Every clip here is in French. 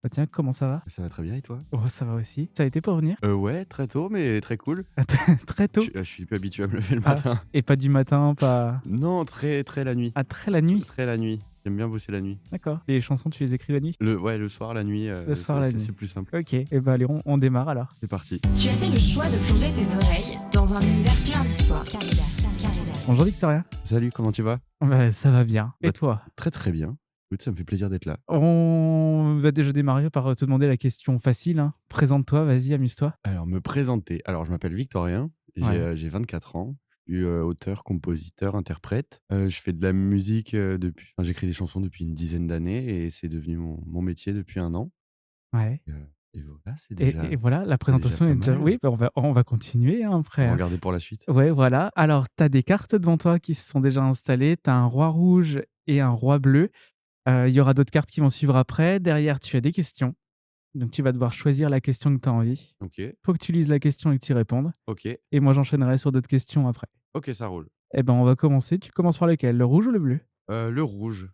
Bah tiens, comment ça va? Ça va très bien et toi? Oh, ça va aussi. Ça a été pour venir? Ouais, très tôt, mais très cool. Ah, très tôt? Je suis plus habitué à me lever le Ah, matin. et pas du matin, pas Non, très, très la nuit. ah, très la nuit? Très la nuit. J'aime bien bosser la nuit. D'accord. Les chansons, tu les écris la nuit? Ouais, le soir, la nuit, Le soir, la c'est nuit. plus simple. OK, et bah allez, on démarre alors. C'est parti. Tu as fait le choix de plonger tes oreilles dans un univers plein d'histoires. Bonjour Victoria. Salut, comment tu vas? Bah ça va bien. Et Bah, toi? très, très bien. Écoute, ça me fait plaisir d'être là. On va déjà démarrer par te demander la question facile, hein. Présente-toi, vas-y, amuse-toi. Alors, me présenter. Alors, je m'appelle Victorien, Ouais. j'ai 24 ans. Je suis, auteur, compositeur, interprète. Je fais de la musique, j'écris des chansons depuis une dizaine d'années et c'est devenu mon métier depuis 1 an. Ouais. Et voilà, Et voilà, la c'est déjà présentation pas est déjà mal. oui, bah on va continuer, hein, On après, va regarder pour la suite. ouais, voilà. Alors, tu as des cartes devant toi qui se sont déjà installées. Tu as un roi rouge et un roi bleu. Il y aura d'autres cartes qui vont suivre après. Derrière, tu as des questions. Donc, tu vas devoir choisir la question que tu as envie. OK, Faut que tu lises la question et que tu y répondes. OK, Et moi, j'enchaînerai sur d'autres questions après. OK, ça roule. Eh ben, on va commencer. Tu commences par lequel? Le rouge ou le bleu? Le rouge,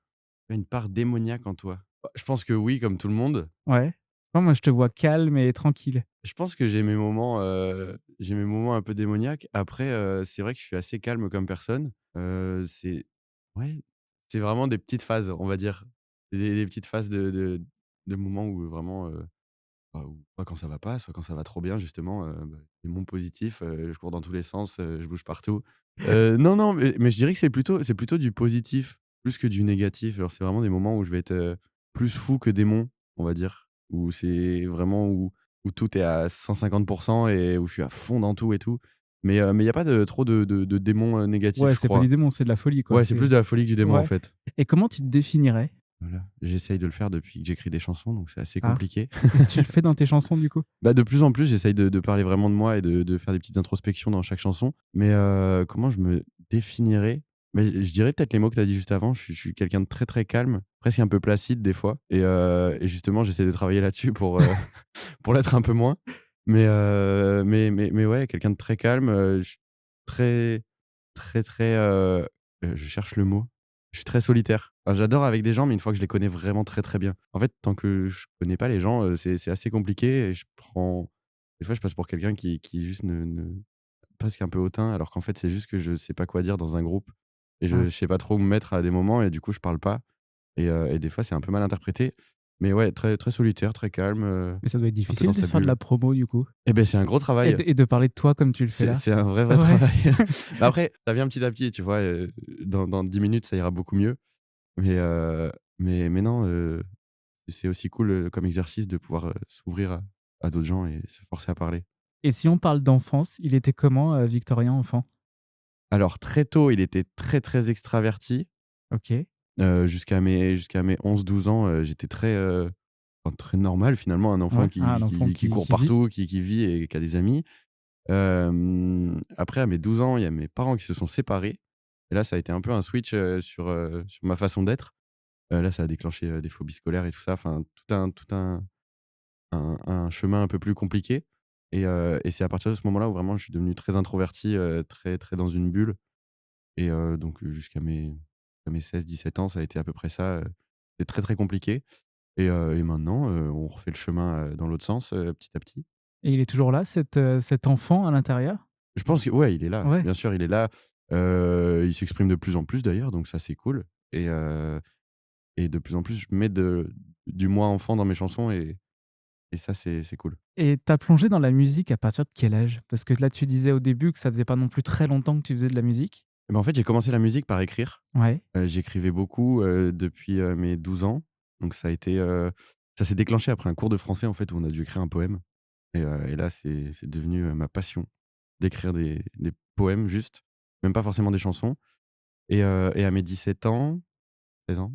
tu as une part démoniaque en toi? Bah, je pense que oui, comme tout le monde. Ouais. Non, moi, je te vois calme et tranquille. Je pense que j'ai mes moments un peu démoniaques. Après, c'est vrai que je suis assez calme comme personne. C'est ouais, c'est vraiment des petites phases, on va dire. Des petites phases de moments où vraiment, ou soit quand ça va pas, soit quand ça va trop bien justement, des monts positifs, je cours dans tous les sens, je bouge partout. Non, non, mais je dirais que c'est plutôt du positif, plus que du négatif. Alors c'est vraiment des moments où je vais être, plus fou que démon, on va dire. Où c'est vraiment où tout est à 150 et où je suis à fond dans tout et tout. Mais il y a pas trop de démons, négatifs, Ouais, je c'est pas crois. du démon, c'est de la folie, quoi. Ouais, c'est C'est plus de la folie que du démon, en ouais. fait. Et comment tu te définirais? Voilà. J'essaye de le faire depuis que j'écris des chansons, donc c'est assez Ah, compliqué. et tu le fais dans tes chansons, du coup? Bah, de plus en plus, j'essaye de parler vraiment de moi et de faire des petites introspections dans chaque chanson. Mais, comment je me définirais? Mais je dirais peut-être les mots que tu as dit juste avant. Je suis quelqu'un de très, très calme, presque un peu placide des fois et justement, j'essaie de travailler là-dessus pour, pour l'être un peu moins. Mais ouais, quelqu'un de très calme, je suis très, très, très, je cherche le mot. Je suis très solitaire. Enfin, j'adore avec des gens, mais une fois que je les connais vraiment très, très bien. En fait, tant que je connais pas les gens, c'est assez compliqué et des fois, je passe pour quelqu'un qui juste ne presque un peu hautain, alors qu'en fait, c'est juste que je sais pas quoi dire dans un groupe et je Ah, sais pas trop où me mettre à des moments et du coup, je parle pas et des fois, c'est un peu mal interprété. Mais ouais, très, très solitaire, très calme, mais ça doit être un peu dans difficile de sa faire de la bulle. promo, du coup? Et beh, c'est un gros Et travail. de parler de toi comme tu le fais C'est là? c'est un vrai, vrai Ouais. travail. Bah, après, ça vient petit à petit, tu vois? Dans 10 minutes, ça ira beaucoup mieux. Mais mais non, c'est aussi cool, comme exercice de pouvoir, s'ouvrir à d'autres gens et se forcer à parler. Et si on parle d'enfance, il était comment, Victorien enfant? Alors très tôt, il était très, très extraverti, OK. jusqu'à mes 11 12 ans, j'étais très, très normal finalement, un enfant Ouais, un qui enfant qui qui qui court vit. partout, qui vit et qui a des amis. Après à mes 12 ans, il y a mes parents qui se sont séparés et là, ça a été un peu un switch, sur ma façon d'être. Là, ça a déclenché, des phobies scolaires et tout ça, enfin tout un chemin un peu plus compliqué et c'est à partir de ce moment-là où vraiment je suis devenu très introverti, très, très dans une bulle et donc jusqu'à mes 16 17 ans, ça a été à peu près ça, c'était très, très compliqué et maintenant, on refait le chemin, dans l'autre sens, petit à petit. Et il est toujours là cet enfant à l'intérieur? Je pense que ouais, il est là, Ouais. bien sûr, il est là, il s'exprime de plus en plus d'ailleurs, donc ça, c'est cool et de plus en plus, je mets du moi enfant dans mes chansons et ça, c'est cool. Et tu as plongé dans la musique à partir de quel âge? Parce que là, tu disais au début que ça faisait pas non plus très longtemps que tu faisais de la musique. Mais en fait, j'ai commencé la musique par écrire. Ouais. J'écrivais beaucoup, depuis, mes 12 ans. Donc ça s'est déclenché après un cours de français, en fait, où on a dû écrire un poème et là, c'est devenu, ma passion d'écrire des poèmes juste, même pas forcément des chansons et à mes 17 ans, 16 ans,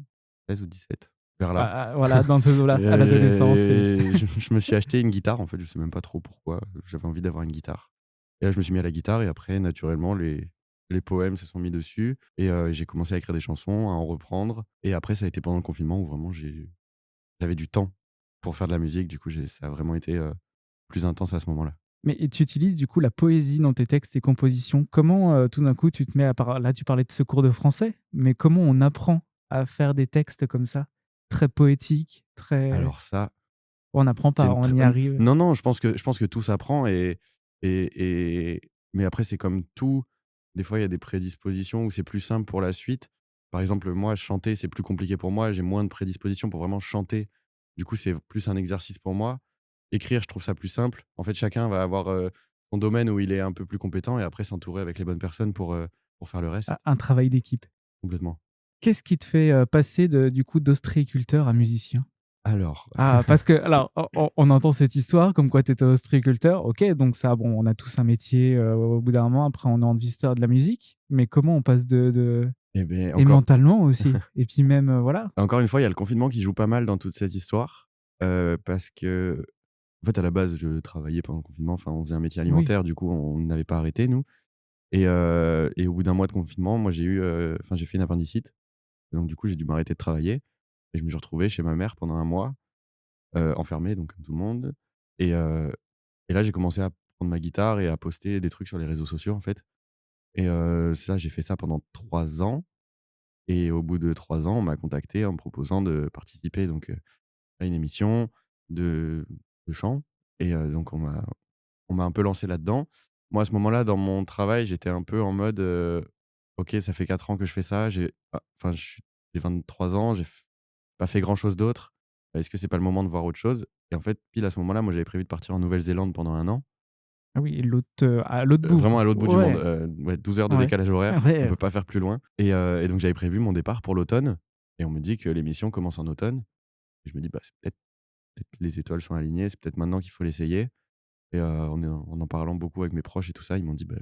16 ou 17, vers là, Ah, ah, voilà, dans ces eaux-là, à l'adolescence et je me suis acheté une guitare, en fait, je sais même pas trop pourquoi, j'avais envie d'avoir une guitare et là, je me suis mis à la guitare et après, naturellement, les poèmes se sont mis dessus et j'ai commencé à écrire des chansons, à en reprendre et après, ça a été pendant le confinement où vraiment j'avais du temps pour faire de la musique. Du coup, ça a vraiment été, plus intense à ce moment-là. mais et tu utilises du coup la poésie dans tes textes et compositions. Comment, tout d'un coup, tu te mets à par là, tu parlais de ce cours de français, mais comment on apprend à faire des textes comme ça? Très poétiques, très Alors ça, On n'apprend C'est pas, une on tr y arrive. non, non, je pense que tout s'apprend mais après c'est comme tout, des fois il y a des prédispositions où c'est plus simple pour la suite. Par exemple, moi chanter, c'est plus compliqué pour moi, j'ai moins de prédisposition pour vraiment chanter. Du coup, c'est plus un exercice pour moi. Écrire, je trouve ça plus simple. En fait, chacun va avoir, son domaine où il est un peu plus compétent et après s'entourer avec les bonnes personnes pour faire le reste. Un travail d'équipe. Complètement. Qu'est-ce qui te fait, passer du coup d'ostréiculteur à musicien? Alors, Ah, parce que alors, on entend cette histoire comme quoi tu étais ostréiculteur, OK, donc ça, bon, on a tous un métier, au bout d'un moment, après on a envie de faire de la musique, mais comment on passe de et beh, et mentalement aussi et puis même, voilà. encore une fois, il y a le confinement qui joue pas mal dans toute cette histoire, parce que en fait, à la base, je travaillais pendant le confinement, enfin, on faisait un métier Oui. alimentaire, du coup, on n'avait pas arrêté, nous et au bout d'un mois de confinement, moi, j'ai fait une appendicite. Donc du coup, j'ai dû m'arrêter de travailler et je me suis retrouvé chez ma mère pendant un mois, enfermé, donc comme tout le monde et heu et là, j'ai commencé à prendre ma guitare et à poster des trucs sur les réseaux sociaux, en fait ça, j'ai fait ça pendant 3 ans et au bout de 3 ans, on m'a contacté en me proposant de participer à une émission de de chant donc on m'a un peu lancé là-dedans. Moi, à ce moment-là, dans mon travail, j'étais un peu en mode, «OK, ça fait 4 ans que je fais ça, j'ai 23 ans, pas fait grand-chose d'autre. Est-ce que c'est pas le moment de voir autre chose?» Et en fait, pile à ce moment-là, moi, j'avais prévu de partir en Nouvelle-Zélande pendant 1 an, Ah oui, à l'autre bout. vraiment à l'autre bout du monde, Ouais, ouais, 12 heures de ouais. décalage Ah horaire, on ouais, peut pas faire plus loin et donc j'avais prévu mon départ pour l'automne et on me dit que l'émission commence en automne et je me dis: «Bah, c'est peut-être les étoiles sont alignées, c'est peut-être maintenant qu'il faut l'essayer». En parlant beaucoup avec mes proches et tout ça, ils m'ont dit: «Bah,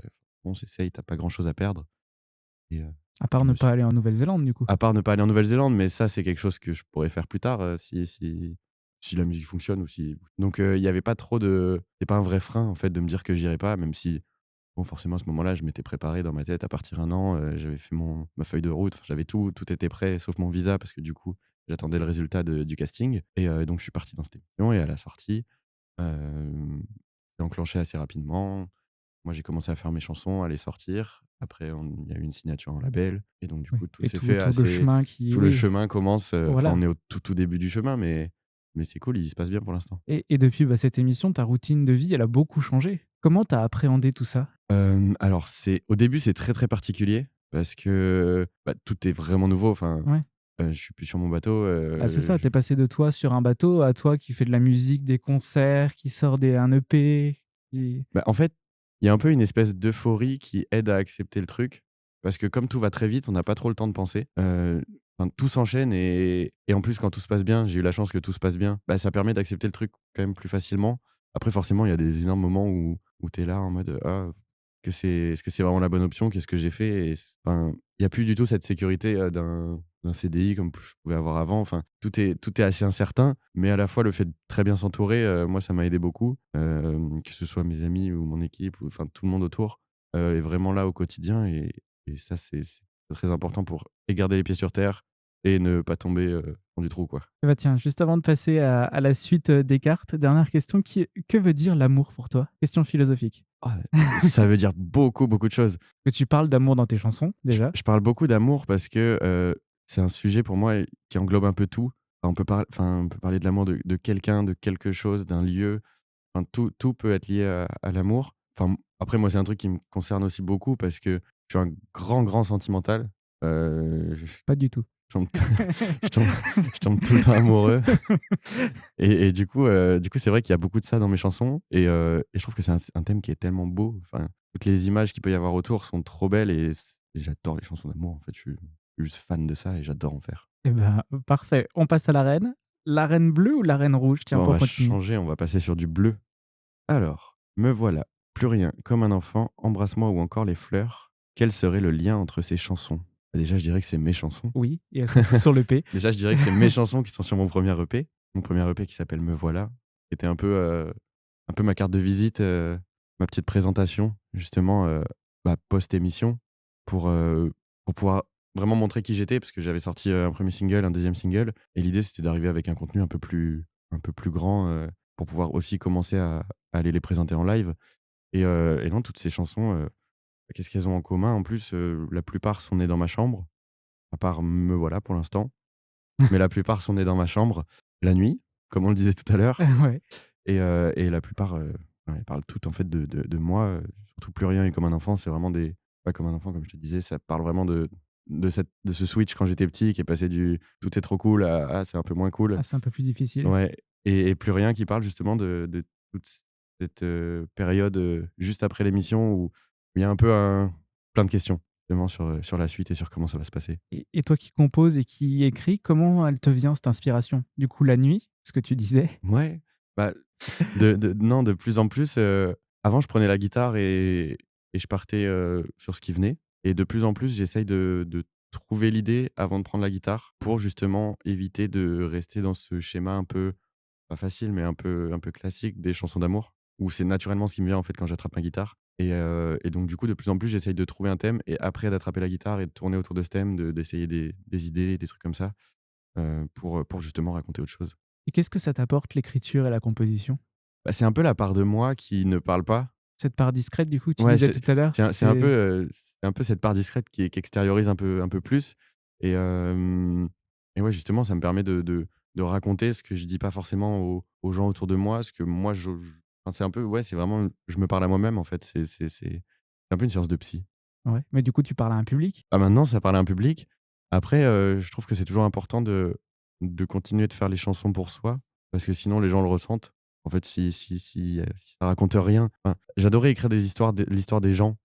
fonce, essaye, tu pas grand-chose à perdre» et à part je ne me pas suis aller en Nouvelle-Zélande, du coup. à part ne pas aller en Nouvelle-Zélande, mais ça, c'est quelque chose que je pourrais faire plus tard, si la musique fonctionne ou si donc il y avait pas trop de c'est pas un vrai frein, en fait, de me dire que j'irais pas, même si, bon, forcément, à ce moment-là, je m'étais préparé dans ma tête à partir 1 an, j'avais fait ma feuille de route, enfin, j'avais tout était prêt sauf mon visa parce que, du coup, j'attendais le résultat du casting donc je suis parti dans cette émission et à la sortie, c'est enclenché assez rapidement. Moi, j'ai commencé à faire mes chansons, à les sortir. Après, il y a eu une signature en label et donc du Oui coup, tout et s'est fait tout le assez chemin qui tout le oui, chemin commence, enfin, voilà on est au tout début du chemin, mais c'est cool, il se passe bien pour l'instant. et depuis, bah, cette émission, ta routine de vie, elle a beaucoup changé. Comment tu as appréhendé tout ça? Alors au début, c'est très, très particulier parce que, bah, tout est vraiment nouveau. Enfin, Ouais. je suis plus sur mon bateau, Ah, c'est ça, tu es passé de toi sur un bateau à toi qui fais de la musique, des concerts, qui sort un EP, qui bah, en fait, il y a un peu une espèce d'euphorie qui aide à accepter le truc, parce que comme tout va très vite, on n'a pas trop le temps de penser. Enfin, tout s'enchaîne et en plus, quand tout se passe bien, j'ai eu la chance que tout se passe bien, bah, ça permet d'accepter le truc quand même plus facilement. Après forcément, il y a des énormes moments où tu es là en mode: «Ah, est-ce que c'est vraiment la bonne option? Qu'est-ce que j'ai fait?» Enfin, il y a plus du tout cette sécurité, d'un CDI comme je pouvais avoir avant. Enfin, tout est assez incertain, mais à la fois le fait de très bien s'entourer, moi ça m'a aidé beaucoup, que ce soit mes amis ou mon équipe ou enfin tout le monde autour, est vraiment là au quotidien et ça c'est très important pour et garder les pieds sur terre et ne pas tomber, dans du trou, quoi. bah, tiens, juste avant de passer à la suite, des cartes, dernière question, que veut dire l'amour pour toi? Question philosophique. Ah, ça veut dire beaucoup, beaucoup de choses. Que tu parles d'amour dans tes chansons, Je déjà. je parle beaucoup d'amour parce que, c'est un sujet pour moi qui englobe un peu tout. On peut parler de l'amour de quelqu'un, de quelque chose, d'un lieu. Enfin, tout peut être lié à l'amour. Enfin, après moi, c'est un truc qui me concerne aussi beaucoup parce que je suis un grand, grand sentimental. Je Pas du tout. tombe je tombe je tombe tout le temps amoureux et du coup, c'est vrai qu'il y a beaucoup de ça dans mes chansons et je trouve que c'est un thème qui est tellement beau. Enfin, toutes les images qu'il peut y avoir autour sont trop belles et j'adore les chansons d'amour, en fait. Je suis juste fan de ça et j'adore en faire. Eh ben, parfait. On passe à la reine. La reine bleue ou la reine rouge? Tiens, Bon, on pour va continuer. changer, on va passer sur du bleu. Alors, me voilà, plus rien, comme un enfant, embrasse-moi ou encore les fleurs. Quel serait le lien entre ces chansons? Déjà, je dirais que c'est mes chansons. Oui, et elles sont toutes sur l'EP. Déjà, je dirais que c'est mes chansons qui sont sur mon premier EP. Mon premier EP qui s'appelle Me voilà, qui était un peu ma carte de visite, ma petite présentation justement, bah, post-émission pour, pour pouvoir vraiment montrer qui j'étais parce que j'avais sorti, un premier single, un deuxième single et l'idée c'était d'arriver avec un contenu un peu plus grand, pour pouvoir aussi commencer à aller les présenter en live et non, toutes ces chansons, qu'est-ce qu'elles ont en commun? En plus, la plupart sont nées dans ma chambre, à part Me voilà pour l'instant, mais la plupart sont nées dans ma chambre, la nuit. comme on le disait tout à l'heure. Ouais. Et la plupart, ouais, elles parlent toutes en fait de moi, surtout «Plus rien» et «Comme un enfant», c'est vraiment des ouais, «Comme un enfant», comme je te disais, ça parle vraiment de ce switch quand j'étais petit qui est passé du «tout est trop cool» à «ah, c'est un peu moins cool». Ah, c'est un peu plus difficile. Ouais et «Plus rien» qui parle justement de toute cette, période, juste après l'émission où il y a un peu plein de questions justement sur la suite et sur comment ça va se passer. Et toi qui composes et qui écris, comment elle te vient cette inspiration? Du coup, la nuit, ce que tu disais? Ouais, bah, non, de plus en plus, avant je prenais la guitare et je partais, sur ce qui venait et de plus en plus j'essaye de trouver l'idée avant de prendre la guitare pour justement éviter de rester dans ce schéma un peu, pas facile, mais un peu classique des chansons d'amour, où c'est naturellement ce qui me vient en fait quand j'attrape ma guitare et donc du coup de plus en plus j'essaye de trouver un thème et après d'attraper la guitare et de tourner autour de ce thème, d'essayer des idées, des trucs comme ça, pour justement raconter autre chose. Et qu'est-ce que ça t'apporte l'écriture et la composition? Bah, c'est un peu la part de moi qui ne parle pas. Cette part discrète, du coup, tu Ouais, disais tout à l'heure, c'est c'est un peu cette part discrète qui extériorise un peu plus et et ouais, justement, ça me permet de raconter ce que je dis pas forcément aux gens autour de moi, ce que moi enfin, c'est un peu ouais, c'est vraiment je me parle à moi-même, en fait. C'est un peu une séance de psy. ouais, mais du coup, tu parles à un public? Ah, maintenant, ça parle à un public. Après, je trouve que c'est toujours important de continuer de faire les chansons pour soi, parce que sinon les gens le ressentent. En fait, si ça raconte rien enfin, j'adorais écrire des histoires l'histoire des gens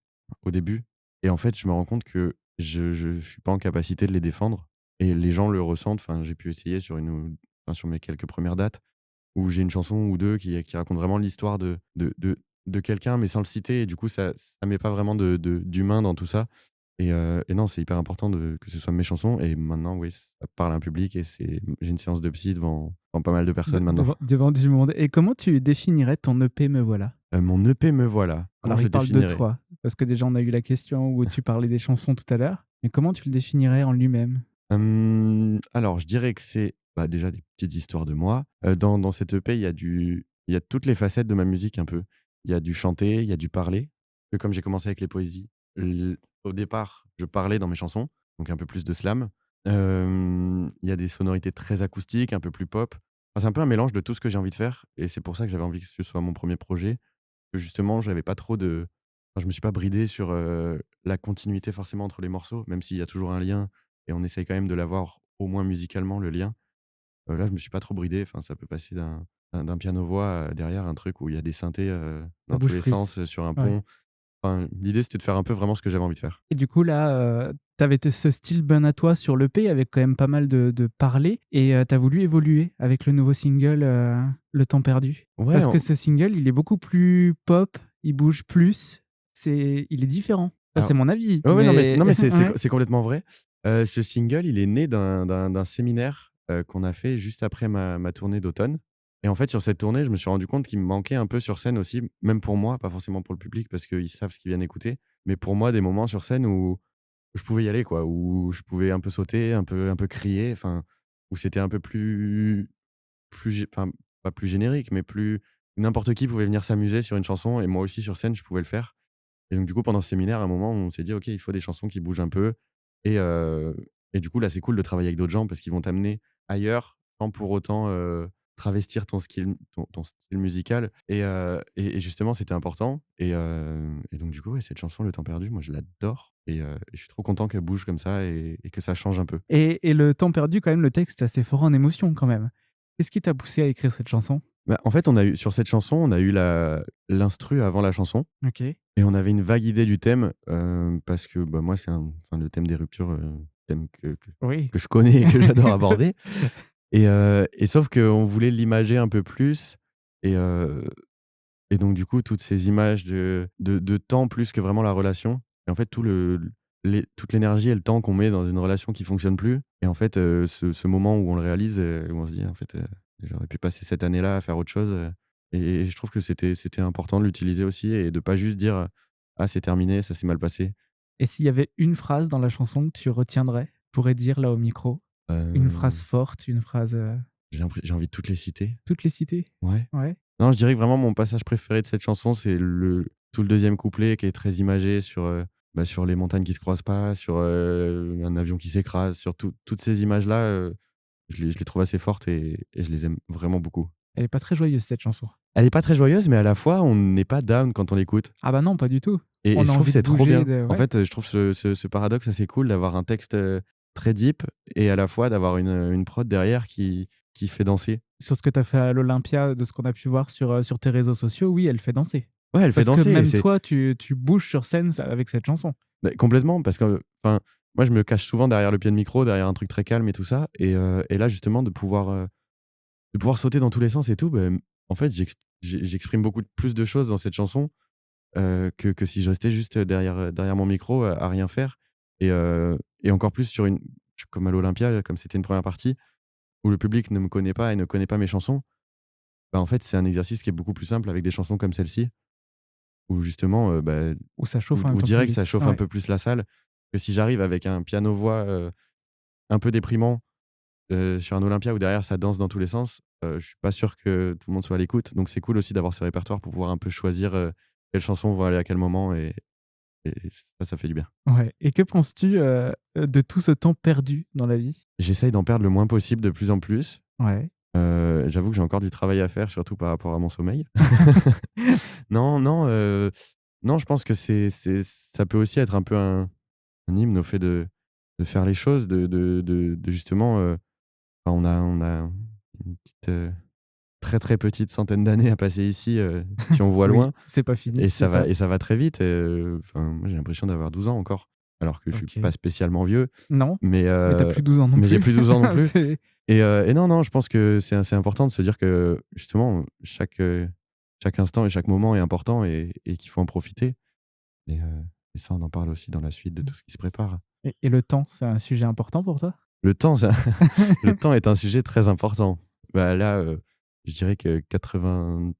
au début et en fait, je me rends compte que je suis pas en capacité de les défendre et les gens le ressentent. Enfin, j'ai pu essayer sur mes quelques premières dates où j'ai une chanson ou 2 qui racontent vraiment l'histoire de quelqu'un, mais sans le citer et du coup, ça met pas vraiment d'humain dans tout ça et non, c'est hyper important que ce soit mes chansons et maintenant, oui, ça parle à un public et j'ai une séance de psy devant pas mal de De personnes maintenant. devant du monde. Et comment tu définirais ton EP Me voilà? Mon EP Me voilà, comment Alors, je il le parle de définirais? toi, parce que déjà on a eu la question où tu parlais des chansons tout à l'heure, mais comment tu le définirais en lui-même? Alors je dirais que c'est, bah, déjà des petites histoires de moi. Dans cet EP, il y a toutes les facettes de ma musique un peu. Il y a du chanter, il y a du parler. Que comme j'ai commencé avec les poésies, au départ, je parlais dans mes chansons, donc un peu plus de slam. Il y a des sonorités très acoustiques, un peu plus pop. Enfin, c'est un peu un mélange de tout ce que j'ai envie de faire et c'est pour ça que j'avais envie que ce soit mon premier projet. Que justement, j'avais pas trop de enfin, je me suis pas bridé sur, la continuité forcément entre les morceaux, même s'il y a toujours un lien et on essaye quand même de l'avoir au moins musicalement le lien. Là, je me suis pas trop bridé, enfin, ça peut passer d'un piano-voix, derrière un truc où il y a des synthés, Ça dans tous bouge les plus. sens, sur un Ouais. pont. Enfin, l'idée, c'était de faire un peu vraiment ce que j'avais envie de faire. Et du coup là, tu avais ce style ben à toi sur l'EP avec quand même pas mal de parler et tu as voulu évoluer avec le nouveau single, Le temps perdu. Ouais, Parce que on ce single, il est beaucoup plus pop, il bouge plus, il est différent. Ça, c'est alors mon avis, ouais, ouais, non, mais mais ouais. c'est complètement vrai. Ce single, il est né d'un séminaire, qu'on a fait juste après ma tournée d'automne et en fait, sur cette tournée, je me suis rendu compte qu'il me manquait un peu sur scène aussi, même pour moi, pas forcément pour le public parce qu'ils savent ce qu'ils viennent écouter, mais pour moi, des moments sur scène où je pouvais y aller quoi, où je pouvais un peu sauter, un peu crier, enfin, où c'était un peu plus gé enfin, pas plus générique, mais plus n'importe qui pouvait venir s'amuser sur une chanson et moi aussi sur scène, je pouvais le faire. Et donc du coup, pendant ce séminaire, à un moment, on s'est dit: «OK, il faut des chansons qui bougent un peu» et heu et du coup, là, c'est cool de travailler avec d'autres gens parce qu'ils vont t'amener ailleurs, sans pour autant, travestir ton style musical et justement, c'était important et donc du coup, ouais, cette chanson, Le temps perdu, moi, je l'adore et je suis trop content qu'elle bouge comme ça et que ça change un peu. Et Le temps perdu, quand même, le texte est assez fort en émotion quand même. Qu'est-ce qui t'a poussé à écrire cette chanson? Bah, en fait, on a eu sur cette chanson, on a eu l'instru avant la chanson OK. et on avait une vague idée du thème, parce que, bah, moi, enfin, le thème des ruptures, thème Oui. que je connais et que j'adore aborder et sauf qu'on voulait l'imager un peu plus et heu et donc du coup, toutes ces images de temps plus que vraiment la relation et en fait, toute l'énergie et le temps qu'on met dans une relation qui fonctionne plus et en fait, ce moment où on le réalise, où on se dit: «En fait, j'aurais pu passer cette année-là à faire autre chose», et je trouve que c'était important de l'utiliser aussi et de pas juste dire, «Ah, c'est terminé, ça s'est mal passé». Et s'il y avait une phrase dans la chanson que tu retiendrais, pourrais dire là au micro? Une phrase Heu, forte, une phrase, j'ai envie de toutes les citer. toutes les citer? Ouais. Ouais? Non, je dirais que vraiment mon passage préféré de cette chanson, c'est tout le deuxième couplet qui est très imagé sur, bah, sur les montagnes qui se croisent pas, sur, un avion qui s'écrase, sur toutes ces images-là, je les trouve assez fortes et je les aime vraiment beaucoup. Elle est pas très joyeuse cette chanson. Elle est pas très joyeuse, mais à la fois, on n'est pas down quand on l'écoute. Ah bah non, pas du tout. Et On je a trouve que envie de c'est trop bouger, bien. de En ouais. fait, je trouve ce paradoxe assez cool d'avoir un texte, très deep et à la fois d'avoir une prod derrière qui fait danser. Sur ce que tu as fait à l'Olympia, de ce qu'on a pu voir sur tes réseaux sociaux, oui, elle fait danser. Ouais, elle fait Parce que danser et même c'est toi, tu bouges sur scène avec cette chanson. beh, complètement parce que, enfin, moi, je me cache souvent derrière le pied de micro, derrière un truc très calme et tout ça et là, justement, de pouvoir sauter dans tous les sens et tout, en fait, j'exprime beaucoup plus de choses dans cette chanson, que si je restais juste derrière mon micro, à rien faire et encore plus comme à l'Olympia, comme c'était une première partie où le public ne me connaît pas et ne connaît pas mes chansons, en fait, c'est un exercice qui est beaucoup plus simple avec des chansons comme celle-ci où justement, Où ça où chauffe en même où temps le direct ça public. chauffe un Ouais. peu plus la salle que si j'arrive avec un piano-voix, un peu déprimant, sur un Olympia où derrière ça danse dans tous les sens, je suis pas sûr que tout le monde soit à l'écoute. Donc c'est cool aussi d'avoir ce répertoire pour pouvoir un peu choisir, quelles chansons vont aller à quel moment et ça fait du bien. Ouais. Et que penses-tu, de tout ce temps perdu dans la vie? J'essaye d'en perdre le moins possible de plus en plus. Ouais. J'avoue que j'ai encore du travail à faire, surtout par rapport à mon sommeil. Non, non, non, je pense que ça peut aussi être un peu un hymne au fait de faire les choses, de justement, enfin, on a une petite, très, très petite centaine d'années à passer ici, si on voit Oui, loin c'est pas fini, et c'est ça. ça va très vite, enfin, moi, j'ai l'impression d'avoir 12 ans encore, alors que je suis pas OK. spécialement vieux, Non, mais mais tu plus 12 ans non mais j'ai plus. plus 12 ans non plus C'est et non, non, je pense que c'est important de se dire que justement, chaque instant et chaque moment est important et qu'il faut en profiter et ça, on en parle aussi dans la suite de tout ce qui se prépare. et le temps, c'est un sujet important pour toi? Le temps, ça le temps est un sujet très important. Là, je dirais que 90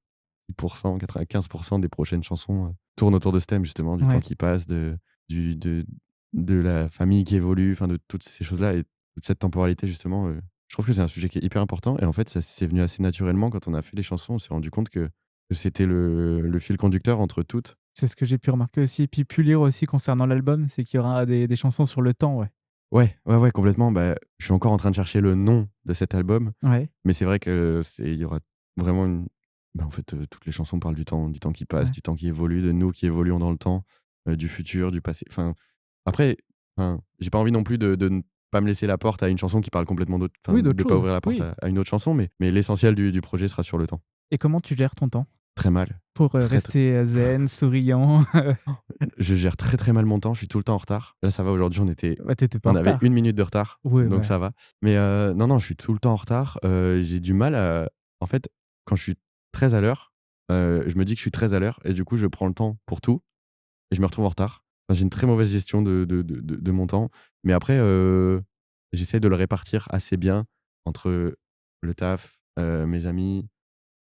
95 des prochaines chansons, tournent autour de ce thème justement, du temps Ouais. qui passe, du de la famille qui évolue, enfin de toutes ces choses-là et toute cette temporalité justement, je trouve que c'est un sujet qui est hyper important et en fait, ça c'est venu assez naturellement quand on a fait les chansons. On s'est rendu compte que c'était le fil conducteur entre toutes. C'est ce que j'ai pu remarquer aussi. Puis pu lire aussi concernant l'album, c'est qu'il y aura des chansons sur le temps, ouais. Ouais, ouais, ouais, complètement. Je suis encore en train de chercher le nom de cet album, Ouais, mais c'est vrai que il y aura vraiment en fait, toutes les chansons parlent du temps qui passe, ouais. du temps qui évolue, de nous qui évoluons dans le temps, du futur, du passé. Enfin, après, j'ai pas envie non plus de ne pas me laisser la porte à une chanson qui parle complètement d'autre, Oui, d'autres de pas choses, ouvrir la porte oui. à une autre chanson, mais l'essentiel du projet sera sur le temps. Et comment tu gères ton temps? Très mal, Pour, très, très rester, zen, souriant? je gère très, très mal mon temps, je suis tout le temps en retard. Là, ça va, aujourd'hui, Bah, tu pas en on avait retard? 1 minute de retard, Ouais, donc ouais. ça va. Mais non, non, je suis tout le temps en retard. J'ai du mal à en fait, quand je suis très à l'heure, je me dis que je suis très à l'heure et du coup, je prends le temps pour tout et je me retrouve en retard. Enfin, j'ai une très mauvaise gestion de mon temps. Mais après, j'essaie de le répartir assez bien entre le taf, mes amis,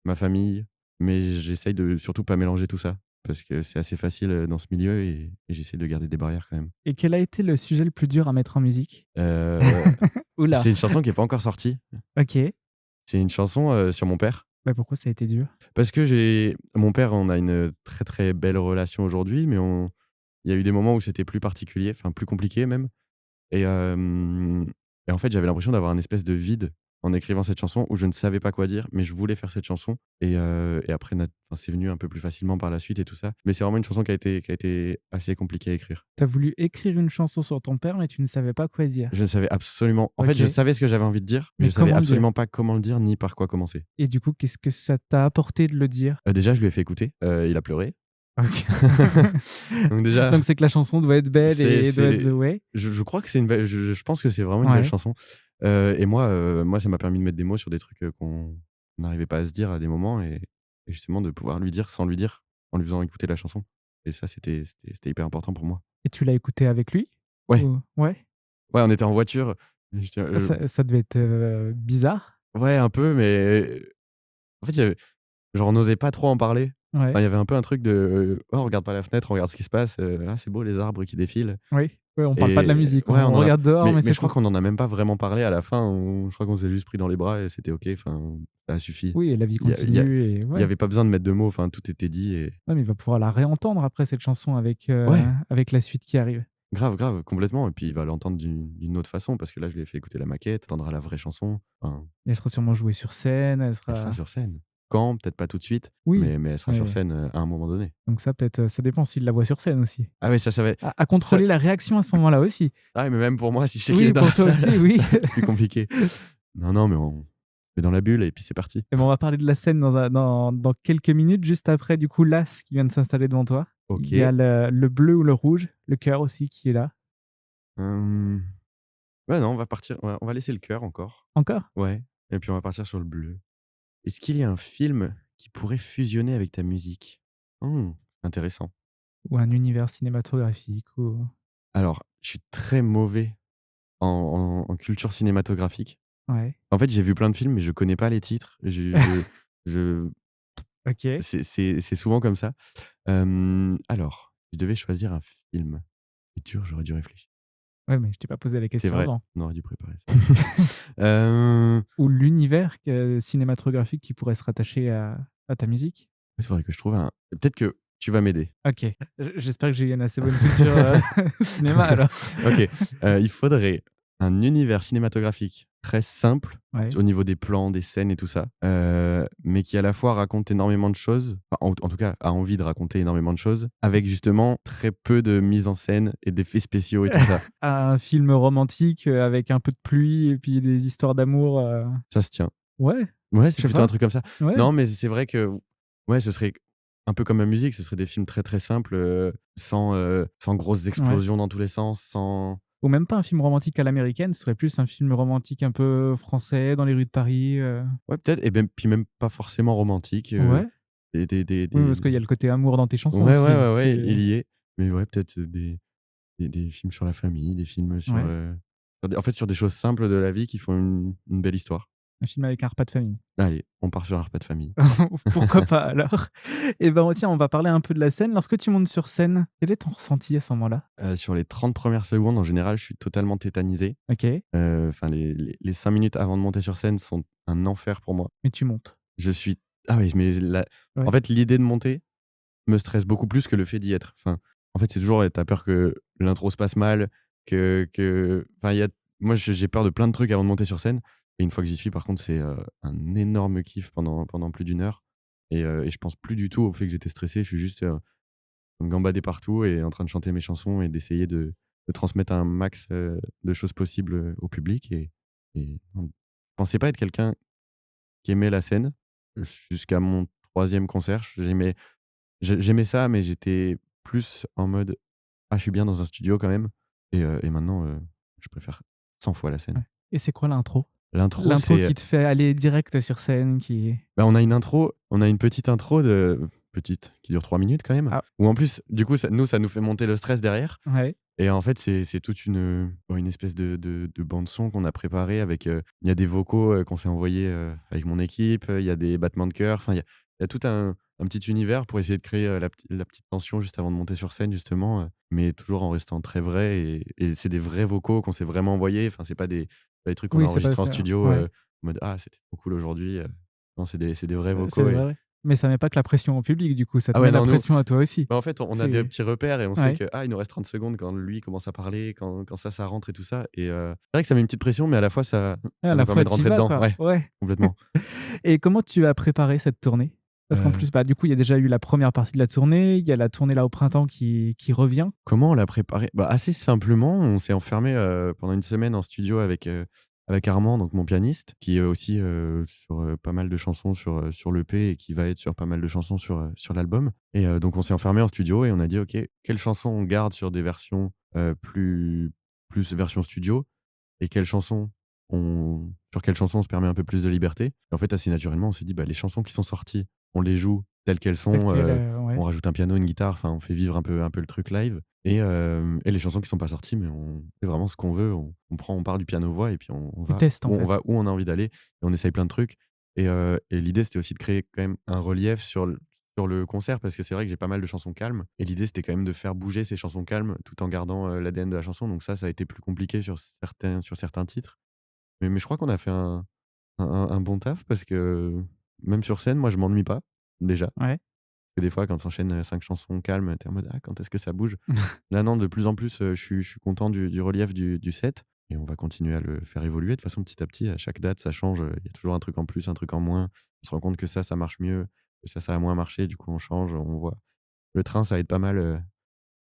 ma famille, mais j'essaye de surtout pas mélanger tout ça parce que c'est assez facile, dans ce milieu et j'essaie de garder des barrières quand même. Et quel a été le sujet le plus dur à mettre en musique? Heu, Ouh là! c'est une chanson qui est pas encore sortie. OK. C'est une chanson, sur mon père. Bah, pourquoi ça a été dur? Parce que mon père, on a une très, très belle relation aujourd'hui, mais il y a eu des moments où c'était plus particulier, enfin plus compliqué même et hem et en fait, j'avais l'impression d'avoir un espèce de vide en écrivant cette chanson où je ne savais pas quoi dire, mais je voulais faire cette chanson et après c'est venu un peu plus facilement par la suite et tout ça. Mais c'est vraiment une chanson qui a été assez compliquée à écrire. Tu as voulu écrire une chanson sur ton père, mais tu ne savais pas quoi dire? Je ne savais absolument en fait, je OK. savais ce que j'avais envie de dire, mais Mais je savais comment le dire? absolument pas comment le dire ni par quoi commencer. Et du coup, qu'est-ce que ça t'a apporté de le dire? Déjà, je lui ai fait écouter, il a pleuré. OK. Donc déjà, Donc c'est que la chanson doit être belle c'est et doit être c'est ouais? je crois que c'est une belle je pense que c'est vraiment une belle Ouais. chanson, et moi, ça m'a permis de mettre des mots sur des trucs, qu'on n'arrivait pas à se dire à des moments et justement de pouvoir lui dire sans lui dire, en lui faisant écouter la chanson et ça, c'était hyper important pour moi. Et tu l'as écouté avec lui? Ouais, Ou ouais? ouais, on était en voiture, j'étais, Ça devait être, bizarre? ouais, un peu, mais en fait, il y avait genre, on n'osait pas trop en parler. Ouais. Enfin, il y avait un peu un truc de, «Oh, on regarde par la fenêtre, on regarde ce qui se passe, ah, c'est beau les arbres qui défilent». Oui. Ouais, on parle pas de la Et musique, ouais, on on en a regarde dehors, mais mais c'est je crois tout. qu'on en a même pas vraiment parlé à la fin, je crois qu'on s'est juste pris dans les bras et c'était OK, enfin, ça a suffi. Oui et la vie Il y a il y a continue et il y ouais. avait pas besoin de mettre de mots, enfin, tout était dit et Ouais, mais il va pouvoir la réentendre après cette chanson avec, ouais, avec la suite qui arrive. Grave, grave, complètement et puis il va l'entendre d'une autre façon parce que là, je lui ai fait écouter la maquette, il entendra la vraie chanson. Enfin, Et elle sera sûrement jouée sur scène, elle elle sera sera sur scène. Quand? Peut-être pas tout de suite, oui, mais elle sera sur mais scène, à un moment donné. donc ça peut-être, ça dépend s'il la voit sur scène aussi. Ah oui, ça va À ça contrôler la réaction à ce moment-là aussi. ah mais même pour moi, si je sais qu'il est Oui, dans pour la toi salle, aussi, oui. ça va être plus compliqué. Non, non, mais on est dans la bulle et puis c'est parti. Et ben, on va parler de la scène dans quelques minutes, juste après du coup l'as qui vient de s'installer devant toi. Il y a OK. le bleu ou le rouge, le cœur aussi qui est là. Hem, ouais, non, on va partir on va laisser le cœur encore. Encore? Ouais et puis on va partir sur le bleu. Est-ce qu'il y a un film qui pourrait fusionner avec ta musique? Mmh, intéressant. Ou un univers cinématographique ou Alors, je suis très mauvais en culture cinématographique. ouais. En fait, j'ai vu plein de films, mais je connais pas les titres. Je OK. c'est souvent comme ça. Alors, je devais choisir un film. C'est dur, j'aurais dû réfléchir. Ouais, mais je t'ai pas posé la C'est question vrai, avant. on aurait dû préparer ça. Heu, Ou l'univers cinématographique qui pourrait se rattacher à ta musique? il faudrait que je trouve un peut-être que tu vas m'aider. OK. J'espère que j'ai une assez bonne culture, cinéma alors. OK, il faudrait un univers cinématographique très simple Ouais. au niveau des plans, des scènes et tout ça, mais qui à la fois raconte énormément de choses, enfin, en tout cas a envie de raconter énormément de choses, avec justement très peu de mise en scène et d'effets spéciaux et tout ça. Un film romantique, avec un peu de pluie et puis des histoires d'amour, Ça se tient. ouais, Ouais, je c'est sais plutôt un pas. truc comme ça. Ouais, Non, mais c'est vrai que ouais, ce serait un peu comme ma musique, ce serait des films très, très simples, sans grosses ouais. explosions dans tous les sens, sans Ou même pas un film romantique à l'américaine, ce serait plus un film romantique un peu français dans les rues de Paris, ouais, peut-être et même puis même pas forcément romantique, ouais. Oui, des parce qu'il y a le côté amour dans tes chansons ouais, aussi. ouais, ouais, ouais, C'est il y est. Mais ouais, peut-être des films sur la famille, des films ouais, sur des en fait, sur des choses simples de la vie qui font une belle histoire. un film avec un repas de famille. Allez, on part sur un repas de famille. Pourquoi pas alors? Et ben, tiens, on va parler un peu de la scène. Lorsque tu montes sur scène, quel est ton ressenti à ce moment-là? Sur les 30 premières secondes, en général, je suis totalement tétanisé. OK, Enfin, les 5 minutes avant de monter sur scène sont un enfer pour moi. mais tu montes. Je suis ah oui, mais la en Ouais. fait, l'idée de monter me stresse beaucoup plus que le fait d'y être. Enfin, en fait, c'est toujours ouais, tu as peur que l'intro se passe mal, que enfin, il y a moi, j'ai peur de plein de trucs avant de monter sur scène et une fois que j'y suis, par contre, c'est, un énorme kiff pendant plus d'une heure et je pense plus du tout au fait que j'étais stressé. Je suis juste, gambadé partout et en train de chanter mes chansons et d'essayer de transmettre un max, de choses possibles, au public et non, je pensais pas être quelqu'un qui aimait la scène jusqu'à mon troisième concert. J'aimais ça, mais j'étais plus en mode: «Ah, je suis bien dans un studio quand même» et maintenant, je préfère 100 fois la Ouais. scène. Et c'est quoi l'intro? L'intro, L'intro c'est, qui te fait aller direct sur scène, qui bah, on a une petite intro petite, qui dure 3 minutes quand même, ah, où en plus, du coup, ça nous fait monter le stress derrière ouais. et en fait, c'est toute une espèce de bande son qu'on a préparée avec, il y a des vocaux, qu'on s'est envoyés, avec mon équipe, il y a des battements de cœur, enfin, il y a tout un petit univers pour essayer de créer, la petite tension juste avant de monter sur scène justement, mais toujours en restant très vrai et c'est des vrais vocaux qu'on s'est vraiment envoyés. Enfin, c'est pas des trucs qu'on a Oui, c'est pas enregistrés en faire studio, ouais. en mode: «Ah, c'était trop cool aujourd'hui», non, c'est des vrais C'est vocaux vrai, et ouais. Mais ça met pas que la pression au public du coup, ça ah te ouais, met la non, nous pression à toi aussi. bah, en fait, on a des C'est petits repères et on sait ouais. que, ah, il nous reste 30 secondes quand lui commence à parler, quand ça rentre et tout ça et c'est vrai que ça met une petite pression, mais à la fois Ouais, à ça la nous fois permet de tu y rentrer vas dedans. quoi. Ouais, Ouais. complètement. Et comment tu as préparé cette tournée? Parce qu'en Heu, plus, bah, du coup, il y a déjà eu la première partie de la tournée, il y a la tournée là au printemps qui revient. comment on l'a préparé? Bah, assez simplement, on s'est enfermé pendant une semaine en studio avec Armand, donc mon pianiste, qui est aussi, sur, pas mal de chansons sur l'EP et qui va être sur pas mal de chansons sur l'album et donc on s'est enfermé en studio et on a dit: «OK, quelles chansons on garde sur des versions, plus version studio et sur quelles chansons on se permet un peu plus de liberté?» Et en fait, assez naturellement, on s'est dit: «Bah, les chansons qui sont sorties, on les joue telles qu'elles Telle sont, quelle, ouais. on rajoute un piano, une guitare, enfin, on fait vivre un peu le truc live et les chansons qui sont pas sorties, mais on fait vraiment ce qu'on veut. On part du piano-voix et puis on Tu va testes en où on fait. va où on a envie d'aller et on essaye plein de trucs et l'idée, c'était aussi de créer quand même un relief sur le concert parce que c'est vrai que j'ai pas mal de chansons calmes et l'idée, c'était quand même de faire bouger ces chansons calmes tout en gardant, l'ADN de la chanson donc ça a été plus compliqué sur certains titres. Mais je crois qu'on a fait un bon taf parce que même sur scène, moi, je m'ennuie pas, déjà. Ouais. Que des fois, quand s'enchaînent 5 chansons calmes, tu es en mode: «Ah, quand est-ce que ça bouge?» Là, non, de plus en plus, je suis content du relief du set et on va continuer à le faire évoluer. De toute façon, petit à petit, à chaque date, ça change, il y a toujours un truc en plus, un truc en moins. On se rend compte que ça marche mieux, que ça a moins marché, du coup, on change, on voit. Le train, ça aide pas mal,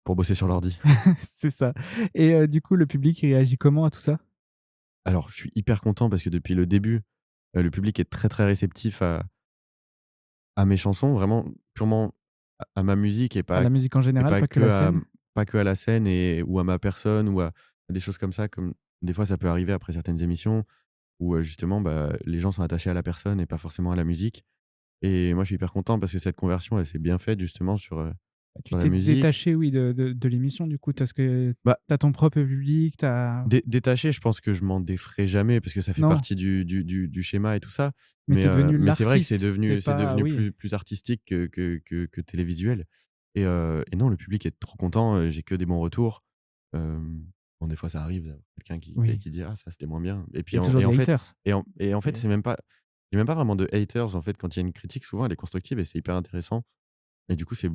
pour bosser sur l'ordi. C'est ça. Et du coup, le public, il réagit comment à tout ça? Alors, je suis hyper content parce que depuis le début, le public est très, très réceptif à mes chansons, vraiment purement à ma musique et À pas la musique en et général, pas pas que que la à scène? pas que à la scène ou à ma personne ou à des choses comme ça. Comme des fois, ça peut arriver après certaines émissions où, justement, bah, les gens sont attachés à la personne et pas forcément à la musique et moi, je suis hyper content parce que cette conversion, elle s'est bien faite justement Tu sur la t'es musique. détaché, oui, de l'émission du coup, parce que Bah, tu as ton propre public, tu as détaché, je pense que je m'en déferai jamais parce que ça fait non, partie du schéma et tout ça. mais tu es devenu Mais c'est vrai que l'artiste, tu es c'est pas devenu oui. plus artistique que télévisuel et non, le public est trop content, j'ai que des bons retours. Bon, des fois, ça arrive d'avoir quelqu'un Oui, qui dit: «Ah, ça, c'était moins bien» et il y puis a toujours des haters. en fait, Et c'est même pas il y a même pas vraiment de haters, en fait. Quand il y a une critique, souvent, elle est constructive et c'est hyper intéressant et du coup, c'est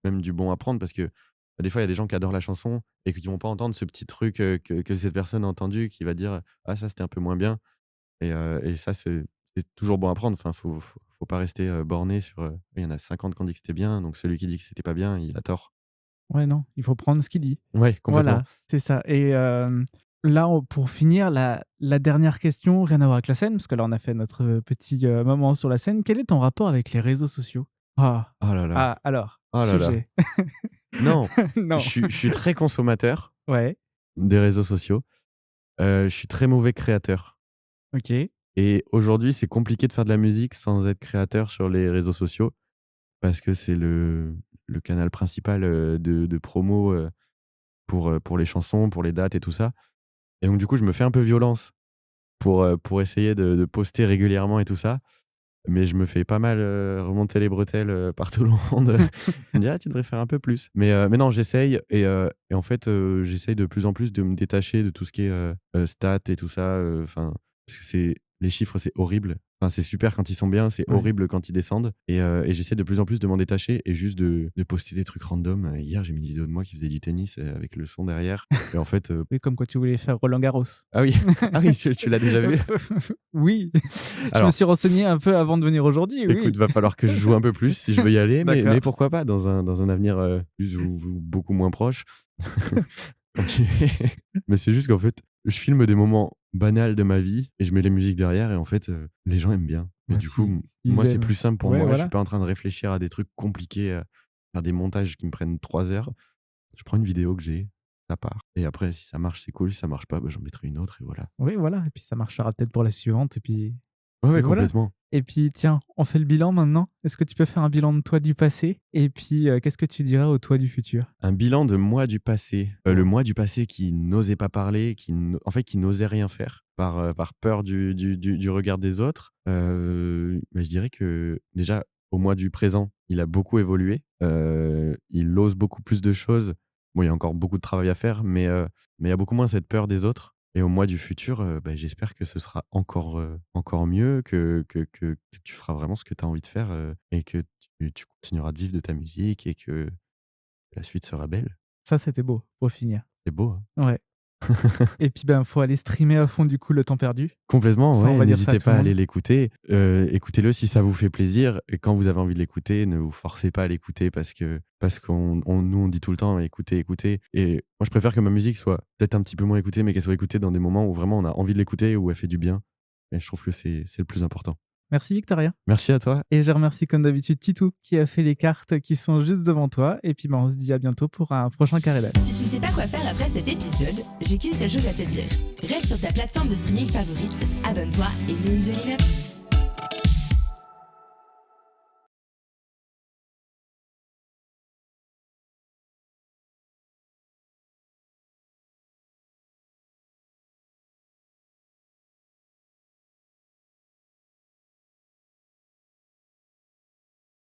même du bon à prendre parce que, bah, des fois, il y a des gens qui adorent la chanson et qui vont pas entendre ce petit truc, que cette personne a entendu qui va dire: «Ah, ça, c'était un peu moins bien» et ça, c'est toujours bon à prendre. Enfin, faut pas rester, borné sur, il y en a 50 qui ont dit que c'était bien, donc celui qui dit que c'était pas bien, il a tort. ouais, non, il faut prendre ce qu'il dit. Ouais, complètement. Voilà, c'est ça. Et là, pour finir, la dernière question, rien à voir avec la scène, parce que là, on a fait notre petit moment sur la scène. Quel est ton rapport avec les réseaux sociaux? Ah, Oh là là, ah, alors, oh là là. sujet. Non, Non. je suis très consommateur Ouais, des réseaux sociaux. Je suis très mauvais créateur ok. et aujourd'hui, c'est compliqué de faire de la musique sans être créateur sur les réseaux sociaux parce que c'est le canal principal, de promo, pour les chansons, pour les dates et tout ça et donc du coup, je me fais un peu violence pour essayer de poster régulièrement et tout ça. Mais je me fais pas mal, remonter les bretelles, par tout le monde. On me dit: «Ah, tu devrais faire un peu plus». Mais non, j'essaye et en fait, j'essaye de plus en plus de me détacher de tout ce qui est, stats et tout ça, enfin, parce que c'est les chiffres, c'est horrible. Enfin, c'est super quand ils sont bien, c'est Ouais. horrible quand ils descendent et j'essaie de plus en plus de m'en détacher et juste de poster des trucs random. Hier, j'ai mis une vidéo de moi qui faisait du tennis, avec le son derrière et en fait, Oui, comme quoi tu voulais faire Roland Garros. ah oui, ah oui, tu l'as déjà vu? Oui, je me Alors suis renseigné un peu avant de venir aujourd'hui, oui. écoute, va falloir que je joue un peu plus si je veux y aller, mais D'accord. pourquoi pas dans un avenir, plus ou beaucoup moins proche. Continuer. Mais c'est juste qu'en fait, je filme des moments banals de ma vie et je mets les musiques derrière et en fait, les gens aiment bien. Et Bah, du coup, si, ils moi, c'est aiment. plus simple pour Ouais, moi. Je suis voilà. pas en train de réfléchir à des trucs compliqués, faire des montages qui me prennent 3 heures. Je prends une vidéo que j'ai, ça part et après si ça marche, c'est cool, si ça marche pas, bah, j'en mettrai une autre et voilà. Oui, voilà, et puis ça marchera peut-être pour la suivante Ouais, et ouais, voilà. complètement. Et puis tiens, on fait le bilan maintenant? Est-ce que tu peux faire un bilan de toi du passé? Et puis, qu'est-ce que tu diras au toi du futur? Un bilan de moi du passé. Le Ouais. moi du passé qui n'osait pas parler, en fait, qui n'osait rien faire par peur du regard des autres. Bah, je dirais que déjà, au moi du présent, il a beaucoup évolué. Il ose beaucoup plus de choses. Bon, il y a encore beaucoup de travail à faire, mais il y a beaucoup moins cette peur des autres. Et au moi du futur, bah, j'espère que ce sera encore mieux, que tu feras vraiment ce que tu as envie de faire, et que tu continueras de vivre de ta musique et que la suite sera belle. Ça, c'était beau, pour finir. C'est beau, hein? Ouais. Et puis, ben, faut aller streamer à fond, du coup, Le Temps Perdu. Complètement, Ça, on ouais, va dire ça à n'hésitez tout le pas à monde. aller l'écouter. Écoutez-le si ça vous fait plaisir et quand vous avez envie de l'écouter, ne vous forcez pas à l'écouter parce qu'on nous, on dit tout le temps: «Écoutez, écoutez» et moi, je préfère que ma musique soit peut-être un petit peu moins écoutée, mais qu'elle soit écoutée dans des moments où vraiment on a envie de l'écouter, où elle fait du bien et je trouve que c'est le plus important. Merci Victoria. Merci à toi. Et je remercie comme d'habitude Titou qui a fait les cartes qui sont juste devant toi. Et puis, ben, on se dit à bientôt pour un prochain carré d'âge. Si tu ne sais pas quoi faire après cet épisode, j'ai qu'une seule chose à te dire. Reste sur ta plateforme de streaming favorite, abonne-toi et mets une jolie note.